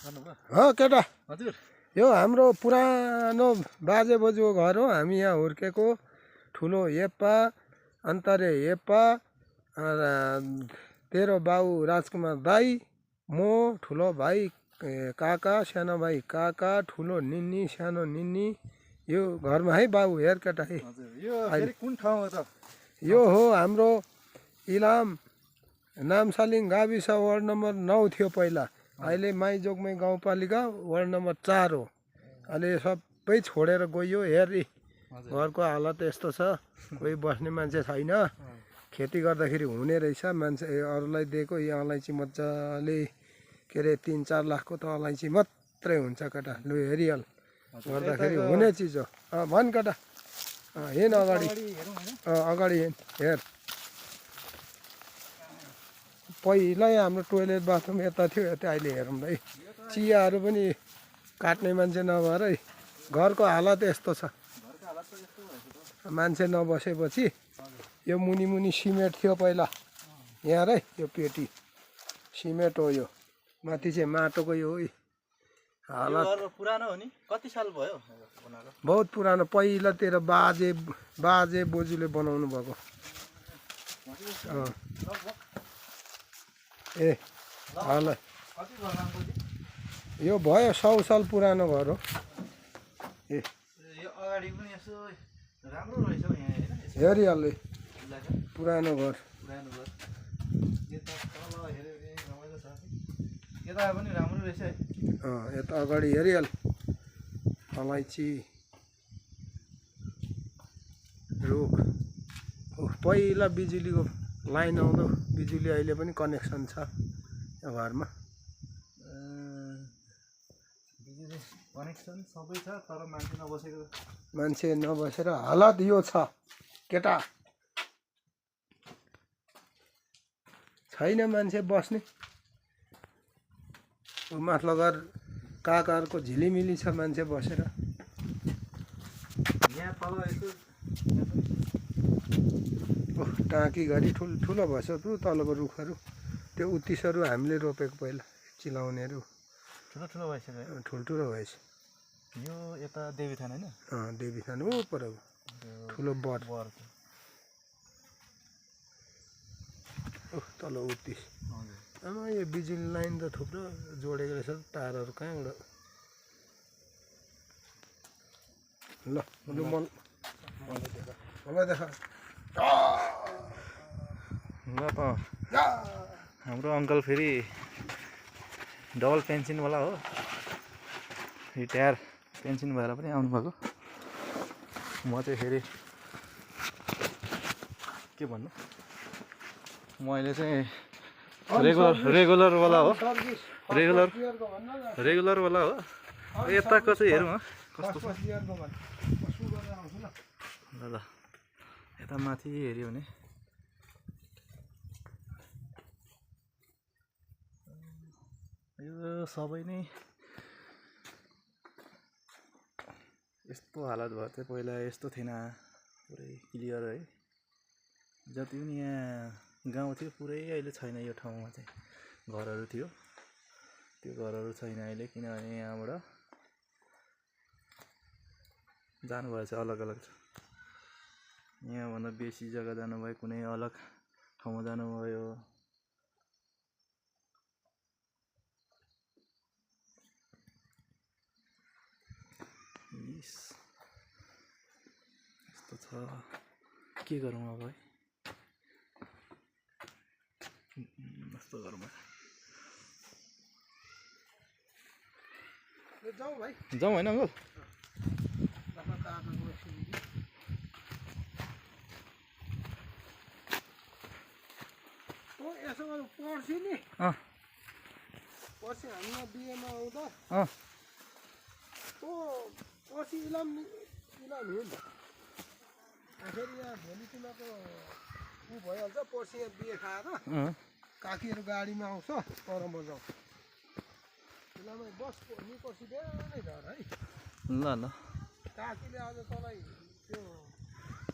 हो केटा हजुर यो हाम्रो पुरानो बाजे बोजूको घर हो। हामी यहाँ हुर्केको। ठुलो हेप्पा अन्तरे हेप्पा तेरो बाउ राजकुमार दाई, म, ठुलो भाइ काका, सानो भाइ काका, ठुलो निन्नी, सानो निन्नी। यो घरमा है बाउ हेर केटा है। यो फेरि कुन ठाउँ हो त? यो हो हाम्रो इलाम नामसालिङ गाविस वार्ड नम्बर 9 थियो पहिला। अहिले माइजोगमै गाउँपालिका वार्ड नम्बर 4 हो। अहिले सबै छोडेर गयो। हेर घरको हालत यस्तो छ, कोही बस्ने मान्छे छैन। खेती गर्दाखेरि हुने रहेछ, मान्छे अरूलाई दिएको। यो अलैँची मजाले के अरे 3-4 लाखको त अलैँची मात्रै हुन्छ केटा। लु हेरिहाल, गर्दाखेरि हुने चिज हो। भन् केटा, हिँड अगाडि। अगाडि हिँड। हेर पहिल्यै हाम्रो टोइलेट बाथरुम यता थियो, यता अहिले हेरौँ है। चियाहरू पनि काट्ने मान्छे नभएर है घरको हालत यस्तो छ। मान्छे नबसेपछि यो मुनि मुनि सिमेन्ट थियो पहिला यहाँ है। यो पेटी सिमेन्ट हो, यो माथि चाहिँ माटोको यो हालत पुरानो हो नि। कति साल भयो बनाएको? बहुत पुरानो, पहिलातिर बाजे बोजूले बनाउनु भएको। ए हाल यो भयो 100 साल पुरानो घर हो। ए यो अगाडि पनि यसो राम्रो रहेछ हौ यहाँ हैन? हेरिहाल्नु पुरानो घर। पुरानो घर यता तल हेर्यो भने रमाइलो छ। यता पनि राम्रो रहेछ है। यता अगाडि हेरिहाल। अलैँची रुख। पहिला बिजुलीको लाइन आउँदो, बिजुली अहिले पनि कनेक्सन छ यो घरमा। बिजुली कनेक्सन सबै छ, तर मान्छे नबसेर हालत यो छ केटा। छैन मान्छे बस्ने। माथिल्लो घर काकाहरूको झिलिमिली छ मान्छे बसेर। यहाँ तल यसो टाँकी घरि ठुल्ठुलो भएछ तँ तलको रुखहरू। त्यो उत्तिसहरू हामीले रोपेको पहिला चिलाउनेहरू ठुलो भइसक्यो। ठुल्ठुलो भएछ। यो यता देवीथान होइन? देवीथान हो पर ठुलो बर तल उत्तिस। आमा यो बिजुली लाइन त थुप्रो जोडेको रहेछ, तारहरू कहाँबाट। ल मलाई देख ल त हाम्रो अङ्कल फेरि डबल पेन्सनवाला हो, रिटायर पेन्सन भएर पनि आउनुभएको। म चाहिँ फेरि के भन्नु, म अहिले चाहिँ रेगुलरवाला हो। रेगुलरवाला हो। यताको चाहिँ हेरौँ कस्तो छ। ल ल यता माथि हेऱ्यो भने यो सबै नै यस्तो हालत भयो थियो पहिला। यस्तो थिएन, पुरै क्लियर है। जति पनि यहाँ गाउँ थियो पुरै अहिले छैन। यो ठाउँमा चाहिँ घरहरू थियो, त्यो घरहरू छैन अहिले, किनभने यहाँबाट जानुभयो चाहिँ अलग अलग छ। यहाँभन्दा बेसी जग्गा जानुभयो, कुनै अलग ठाउँमा जानुभयो। यस्तो छ, के गरौँ अब है। यस्तो गरौँ जाउँ होइन अङ्कल? पर्सि नि पर्सि हामी यहाँ बिहेमा आउँदा पर्सि इलाम हिँड। फेरि यहाँ भोलि तिमीहरूको ऊ भइहाल्छ। पर्सि यहाँ बिहे खाएर काकीहरू गाडीमा आउँछ, तर म जाउँ इलाममा बस नि पर्सि बिहानै झर है। ल ल काकीले आज तँलाई त्यो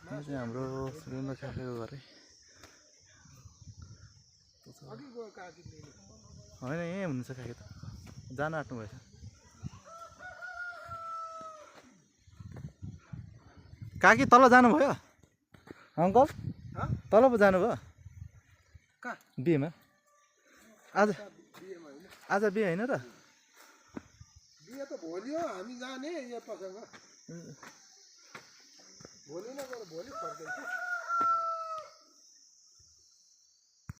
चाहिँ हाम्रो सुरेन्द्र काकाको घर है। अघि गयो काकीले होइन यहीँ हुनुहुन्छ काकी त। जान आँट्नु भएछ। काकी तल जानुभयो अङ्कल? हँ? तल पो जानुभयो कहाँ? बिहेमा? आज बिहेमा होइन, आज बिहे होइन र? बिहे त भोलि हो, हामी जाने यो पसँग भोलि नगएर भोलि फर्किन्छ।